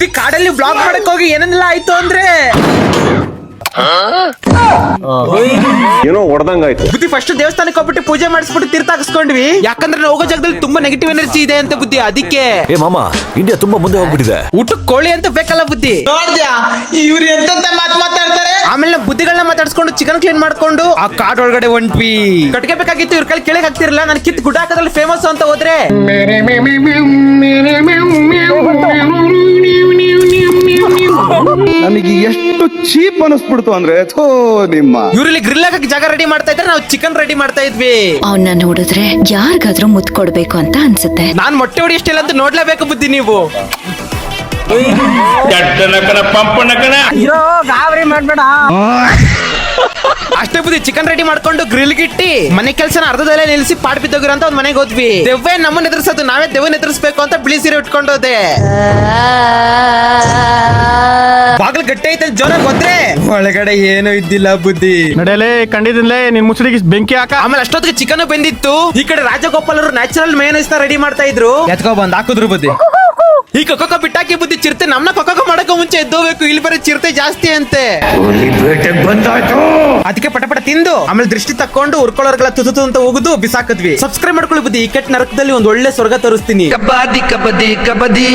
ಬುದ್ಧಿ ಕಾಡಲ್ಲಿ ಬ್ಲಾಗ್ ಮಾಡಕ್ ಹೋಗಿ ಏನೆಲ್ಲ ಆಯ್ತು ಅಂದ್ರೆ ಏನೋ ಹೊಡೆದಂಗಾಯ್ತು. ಬುದ್ಧಿ ಫಸ್ಟ್ ದೇವಸ್ಥಾನಕ್ಕೆ ಹೋಗ್ಬಿಟ್ಟು ಪೂಜೆ ಮಾಡಿಸ್ಬಿಟ್ಟು ತೀರ್ಥ ಹಾಕಿಸ್ಕೊಂಡ್ವಿ. ಯಾಕಂದ್ರೆ ನಾವು ಹೋಗೋ ಜಾಗದಲ್ಲಿ ತುಂಬಾ ನೆಗೆಟಿವ್ ಎನರ್ಜಿ ಇದೆ ಅಂತ ಬುದ್ಧಿ. ಅದಕ್ಕೆ ಏ ಮಾಮ, ಇಂಡಿಯಾ ತುಂಬಾ ಮುಂದೆ ಹೋಗ್ಬಿಟ್ಟಿದೆ. ಊಟಕ್ಕೆ ಕೋಳಿ ಅಂತ ಬೇಕಲ್ಲ ಬುದ್ಧಿ. ನೋಡ್ದ್ಯಾ ಇವ್ರು ಎಂತ ಮಾತು ಮಾತಾಡ್ತಾರೆ. ಆಮೇಲೆ ನಾವು ಬುದ್ಧಿಗಳನ್ನ ಮಾತಾಡ್ಸ್ಕೊಂಡು ಚಿಕನ್ ಕ್ಲೀನ್ ಮಾಡ್ಕೊಂಡು ಆ ಕಾಡ್ ಒಳಗಡೆ ಹೊಂಟ್ವಿ. ಕಟ್ಗೆ ಬೇಕಾಗಿತ್ತು, ಇವ್ರ ಕೈ ಕೆಳಗೆ ಹಾಕ್ತಿರಲ್ಲ. ನಾನು ಕಿತ್ ಗುಡ್ಡ ಹಾಕೋದ್ರಲ್ಲಿ ಫೇಮಸ್ ಅಂತ ಹೋದ್ರೆ ನನಗೆ ಎಷ್ಟು ಚೀಪ್ ಅನಿಸ್ಬಿಡ್ತು ಅಂದ್ರೆ ಥೋ ನಿಮ್ಮ. ಇವ್ರಲ್ಲಿ ಗ್ರಿಲ್ ಹಾಕಕ್ ಜಾಗ ರೆಡಿ ಮಾಡ್ತಾ ಇದ್ರೆ ನಾವು ಚಿಕನ್ ರೆಡಿ ಮಾಡ್ತಾ ಇದ್ವಿ. ಅವನ್ನ ನೋಡಿದ್ರೆ ಯಾರಿಗಾದ್ರೂ ಮುತ್ ಕೊಡ್ಬೇಕು ಅಂತ ಅನ್ಸುತ್ತೆ. ನಾನ್ ಮೊಟ್ಟೆ ಹೊಡಿ ಎಷ್ಟಿಲ್ಲ ಅಂತ ನೋಡ್ಲೇಬೇಕು ಬುದ್ಧಿ ನೀವು. ಗಾಬರಿ ಮಾಡ್ಬೇಡ. ಅಷ್ಟೇ ಬುದ್ಧಿ, ಚಿಕನ್ ರೆಡಿ ಮಾಡ್ಕೊಂಡು ಗ್ರಿಲ್ ಗಿಟ್ಟಿ ಮನೆ ಕೆಲಸನ ಅರ್ಧದಲ್ಲೇ ನಿಲ್ಸಿ ಪಾಡ್ ಬಿದ್ದೋಗಿರೋ ಅಂತ ಒಂದ್ ಮನೆಗೆ ಹೋದ್ವಿ. ದೆವ್ವೇ ನಮ್ಮನ್ನ ಎದುರಿಸೋದು, ನಾವೇ ದೆವ್ವನ್ನ ಎದುರಿಸ್ಬೇಕು ಅಂತ ಬಿಳಿ ಸೀರೆ ಉಟ್ಕೊಂಡೋದೆ. ಬಾಗಿಲು ಗಟ್ಟಿ ಐತೆ ಜೋರಾಗಿ ಹೋದ್ರೆ ಒಳಗಡೆ ಏನು ಇದ್ದಿಲ್ಲ ಬುದ್ಧಿ. ನಡೆಯಲೇ ಕಂಡಿದ್ದಿಲ್ಲೇ ನಿನ್ ಮುಸುಡಿಗೆ ಬೆಂಕಿ ಹಾಕ. ಆಮೇಲೆ ಅಷ್ಟೊತ್ತಿಗೆ ಚಿಕನ್ ಬೆಂದಿತ್ತು. ಈ ಕಡೆ ರಾಜಗೋಪಾಲ್ ಅವರು ನ್ಯಾಚುರಲ್ ಮೇಯೋನೈಸ್ ನ ರೆಡಿ ಮಾಡ್ತಾ ಇದ್ರು. ಎತ್ಕೊ ಬಂದ್ ಹಾಕಿದ್ರು ಬುದ್ಧಿ. ಈ ಕೊಕ್ಕೋ ಬಿಟ್ಟಾಕಿ ಬುದ್ಧಿ. ಚಿರತೆ ನಮ್ನ ಕೊಕ್ಕೋ ಮಾಡಕ್ಕೂ ಮುಂಚೆ ಎದ್ದೋಬೇಕು. ಇಲ್ಲಿ ಬರೀ ಚಿರತೆ ಜಾಸ್ತಿ ಅಂತೆ. ಅದಕ್ಕೆ ಪಟ ತಿಂದು ಆಮೇಲೆ ದೃಷ್ಟಿ ತಕ್ಕೊಂಡು ಉರ್ಕೊಳ್ಳೋರ್ಗೆಲ್ಲ ತುತು ಅಂತ ಹೋಗುದು ಬಿಸಾಕದ್ವಿ. ಸಬ್ಸ್ಕ್ರೈಬ್ ಮಾಡ್ಕೊಳ್ಳಿ ಬುದ್ಧಿ. ಈ ಕೆಟ್ಟ ನರಕದಲ್ಲಿ ಒಂದ್ ಒಳ್ಳೆ ಸ್ವರ್ಗ ತೋರಿಸ್ತೀನಿ. ಕಬಡ್ಡಿ ಕಬಡ್ಡಿ ಕಬಡ್ಡಿ.